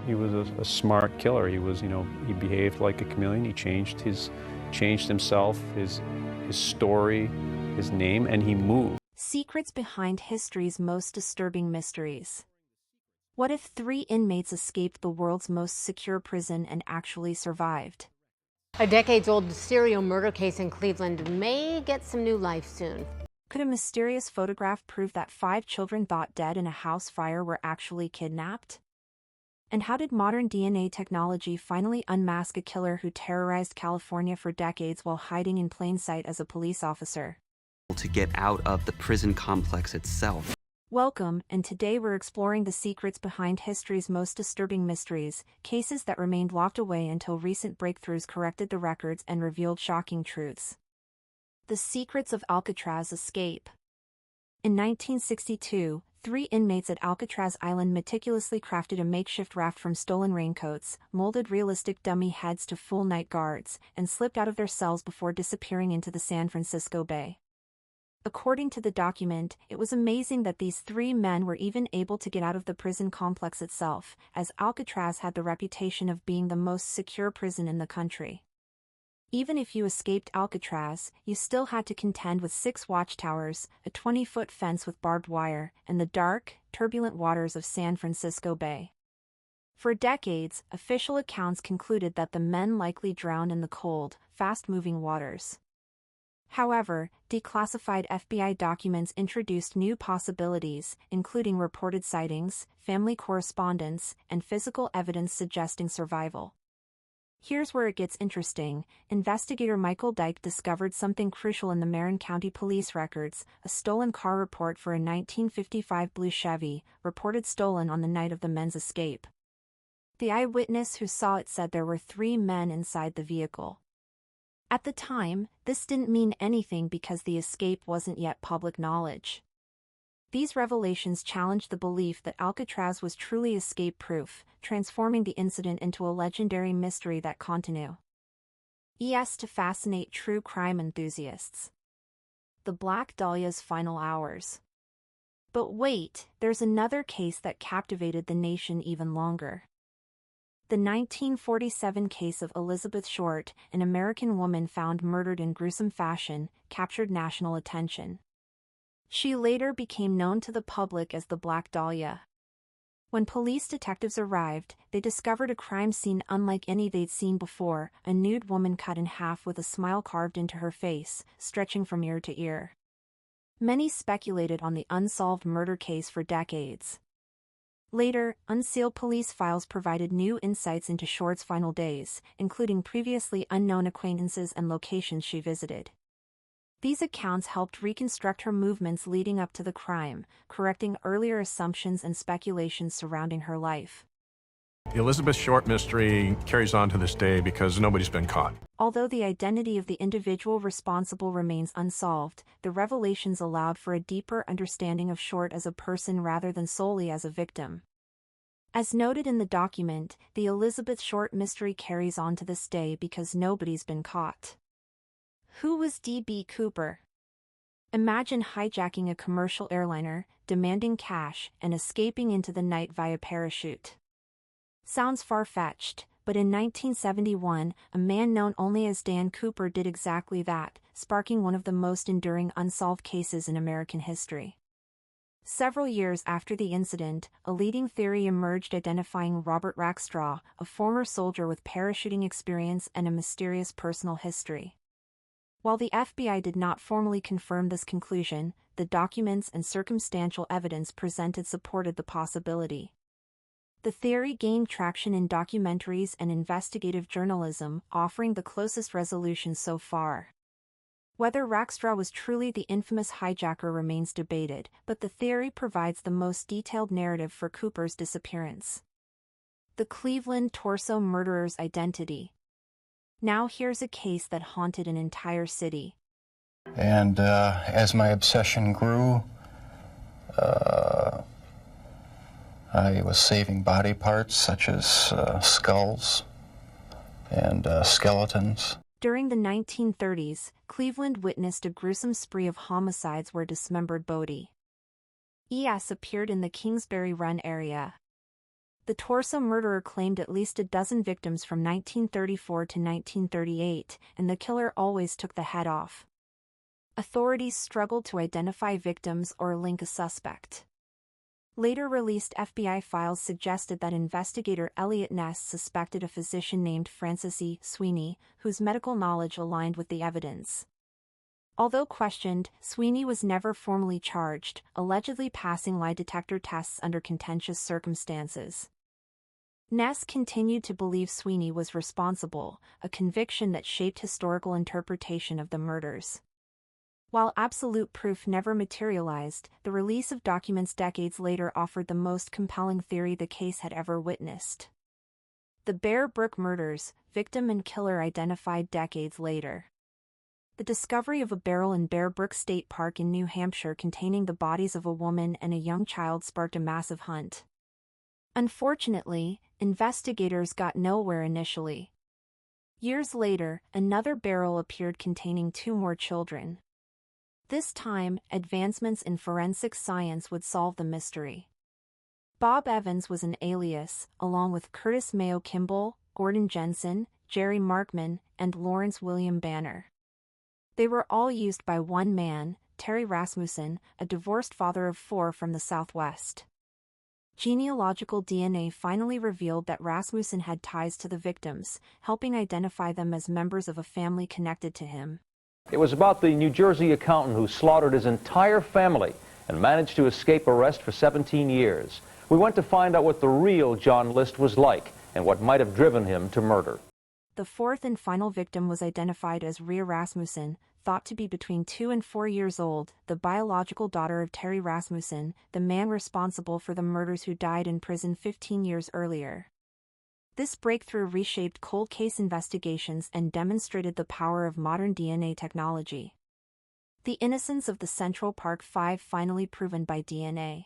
He was a smart killer. He was, he behaved like a chameleon. He changed himself, his story, his name, and he moved. Secrets behind history's most disturbing mysteries. What if 3 inmates escaped the world's most secure prison and actually survived? A decades-old serial murder case in Cleveland may get some new life soon. Could a mysterious photograph prove that 5 children thought dead in a house fire were actually kidnapped? And how did modern DNA technology finally unmask a killer who terrorized California for decades while hiding in plain sight as a police officer? To get out of the prison complex itself. Welcome, and today we're exploring the secrets behind history's most disturbing mysteries, cases that remained locked away until recent breakthroughs corrected the records and revealed shocking truths. The secrets of Alcatraz escape. In 1962, 3 inmates at Alcatraz Island meticulously crafted a makeshift raft from stolen raincoats, molded realistic dummy heads to fool night guards, and slipped out of their cells before disappearing into the San Francisco Bay. According to the document, it was amazing that these 3 men were even able to get out of the prison complex itself, as Alcatraz had the reputation of being the most secure prison in the country. Even if you escaped Alcatraz, you still had to contend with 6 watchtowers, a 20-foot fence with barbed wire, and the dark, turbulent waters of San Francisco Bay. For decades, official accounts concluded that the men likely drowned in the cold, fast-moving waters. However, declassified FBI documents introduced new possibilities, including reported sightings, family correspondence, and physical evidence suggesting survival. Here's where it gets interesting. Investigator Michael Dyke discovered something crucial in the Marin County Police records, a stolen car report for a 1955 blue Chevy, reported stolen on the night of the men's escape. The eyewitness who saw it said there were 3 men inside the vehicle. At the time, this didn't mean anything because the escape wasn't yet public knowledge. These revelations challenged the belief that Alcatraz was truly escape-proof, transforming the incident into a legendary mystery that continues to fascinate true crime enthusiasts. The Black Dahlia's final hours. But wait, there's another case that captivated the nation even longer. The 1947 case of Elizabeth Short, an American woman found murdered in gruesome fashion, captured national attention. She later became known to the public as the Black Dahlia. When police detectives arrived, they discovered a crime scene unlike any they'd seen before, a nude woman cut in half with a smile carved into her face, stretching from ear to ear. Many speculated on the unsolved murder case for decades. Later, unsealed police files provided new insights into Short's final days, including previously unknown acquaintances and locations she visited. These accounts helped reconstruct her movements leading up to the crime, correcting earlier assumptions and speculations surrounding her life. The Elizabeth Short mystery carries on to this day because nobody's been caught. Although the identity of the individual responsible remains unsolved, the revelations allowed for a deeper understanding of Short as a person rather than solely as a victim. As noted in the document, the Elizabeth Short mystery carries on to this day because nobody's been caught. Who was D.B. Cooper? Imagine hijacking a commercial airliner, demanding cash, and escaping into the night via parachute. Sounds far-fetched, but in 1971, a man known only as Dan Cooper did exactly that, sparking one of the most enduring unsolved cases in American history. Several years after the incident, a leading theory emerged identifying Robert Rackstraw, a former soldier with parachuting experience and a mysterious personal history. While the FBI did not formally confirm this conclusion, the documents and circumstantial evidence presented supported the possibility. The theory gained traction in documentaries and investigative journalism, offering the closest resolution so far. Whether Rackstraw was truly the infamous hijacker remains debated, but the theory provides the most detailed narrative for Cooper's disappearance. The Cleveland torso murderer's identity. Now here's a case that haunted an entire city. And as my obsession grew, I was saving body parts such as skulls and skeletons. During the 1930s, Cleveland witnessed a gruesome spree of homicides where dismembered bodies appeared in the Kingsbury Run area. The torso murderer claimed at least a dozen victims from 1934 to 1938, and the killer always took the head off. Authorities struggled to identify victims or link a suspect. Later released FBI files suggested that investigator Elliot Ness suspected a physician named Francis E. Sweeney, whose medical knowledge aligned with the evidence. Although questioned, Sweeney was never formally charged, allegedly passing lie detector tests under contentious circumstances. Ness continued to believe Sweeney was responsible, a conviction that shaped historical interpretation of the murders. While absolute proof never materialized, the release of documents decades later offered the most compelling theory the case had ever witnessed. The Bear Brook murders, victim and killer identified decades later. The discovery of a barrel in Bear Brook State Park in New Hampshire containing the bodies of a woman and a young child sparked a massive hunt. Unfortunately, investigators got nowhere initially. Years later, another barrel appeared containing 2 more children. This time, advancements in forensic science would solve the mystery. Bob Evans was an alias, along with Curtis Mayo Kimball, Gordon Jensen, Jerry Markman, and Lawrence William Banner. They were all used by one man, Terry Rasmussen, a divorced father of 4 from the Southwest. Genealogical DNA finally revealed that Rasmussen had ties to the victims, helping identify them as members of a family connected to him. It was about the New Jersey accountant who slaughtered his entire family and managed to escape arrest for 17 years. We went to find out what the real John List was like and what might have driven him to murder. The 4th and final victim was identified as Rhea Rasmussen, thought to be between 2 and 4 years old, the biological daughter of Terry Rasmussen, the man responsible for the murders who died in prison 15 years earlier. This breakthrough reshaped cold case investigations and demonstrated the power of modern DNA technology. The innocence of the Central Park Five finally proven by DNA.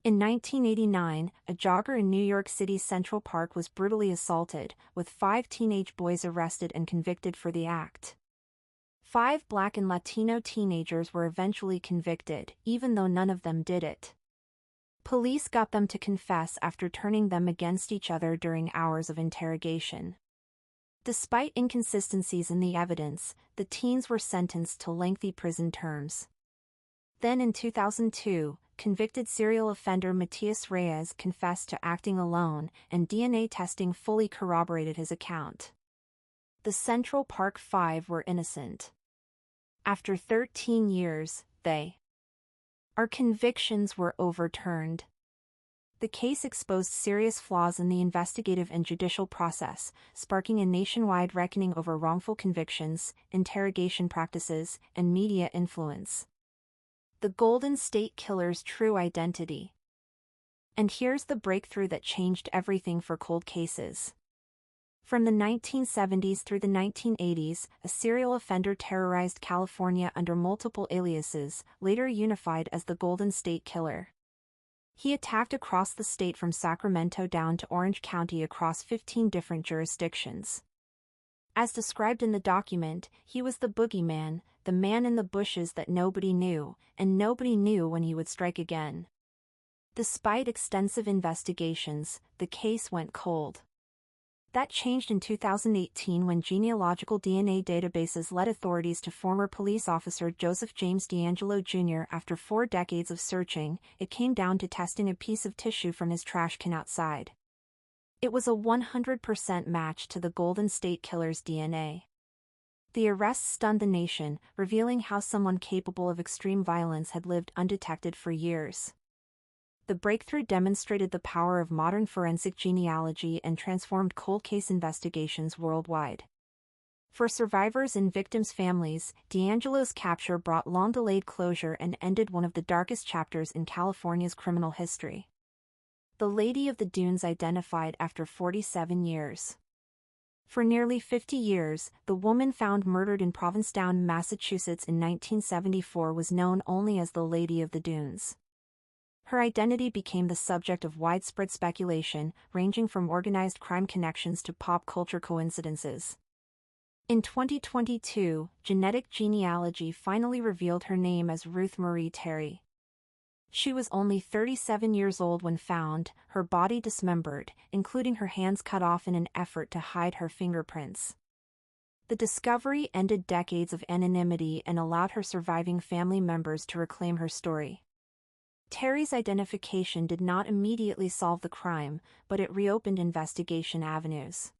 In 1989, a jogger in New York City's Central Park was brutally assaulted, with 5 teenage boys arrested and convicted for the act. 5 Black and Latino teenagers were eventually convicted, even though none of them did it. Police got them to confess after turning them against each other during hours of interrogation. Despite inconsistencies in the evidence, the teens were sentenced to lengthy prison terms. Then in 2002, convicted serial offender Matias Reyes confessed to acting alone, and DNA testing fully corroborated his account. The Central Park Five were innocent. After 13 years, our convictions were overturned. The case exposed serious flaws in the investigative and judicial process, sparking a nationwide reckoning over wrongful convictions, interrogation practices, and media influence. The Golden State Killer's true identity. And here's the breakthrough that changed everything for cold cases. From the 1970s through the 1980s, a serial offender terrorized California under multiple aliases, later unified as the Golden State Killer. He attacked across the state from Sacramento down to Orange County across 15 different jurisdictions. As described in the document, he was the boogeyman, the man in the bushes that nobody knew, and nobody knew when he would strike again. Despite extensive investigations, the case went cold. That changed in 2018 when genealogical DNA databases led authorities to former police officer Joseph James D'Angelo Jr. After 4 decades of searching, it came down to testing a piece of tissue from his trash can outside. It was a 100% match to the Golden State Killer's DNA. The arrest stunned the nation, revealing how someone capable of extreme violence had lived undetected for years. The breakthrough demonstrated the power of modern forensic genealogy and transformed cold case investigations worldwide. For survivors and victims' families, D'Angelo's capture brought long-delayed closure and ended one of the darkest chapters in California's criminal history. The Lady of the Dunes identified after 47 years. For nearly 50 years, the woman found murdered in Provincetown, Massachusetts in 1974 was known only as the Lady of the Dunes. Her identity became the subject of widespread speculation, ranging from organized crime connections to pop culture coincidences. In 2022, genetic genealogy finally revealed her name as Ruth Marie Terry. She was only 37 years old when found, her body dismembered, including her hands cut off in an effort to hide her fingerprints. The discovery ended decades of anonymity and allowed her surviving family members to reclaim her story. Terry's identification did not immediately solve the crime, but it reopened investigation avenues.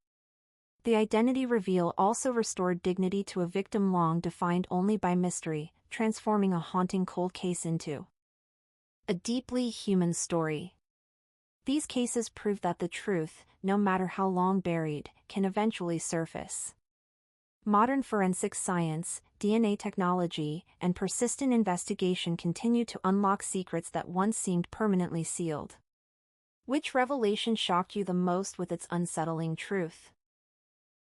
The identity reveal also restored dignity to a victim long defined only by mystery, transforming a haunting cold case into a deeply human story. These cases prove that the truth, no matter how long buried, can eventually surface. Modern forensic science, DNA technology, and persistent investigation continue to unlock secrets that once seemed permanently sealed. Which revelation shocked you the most with its unsettling truth?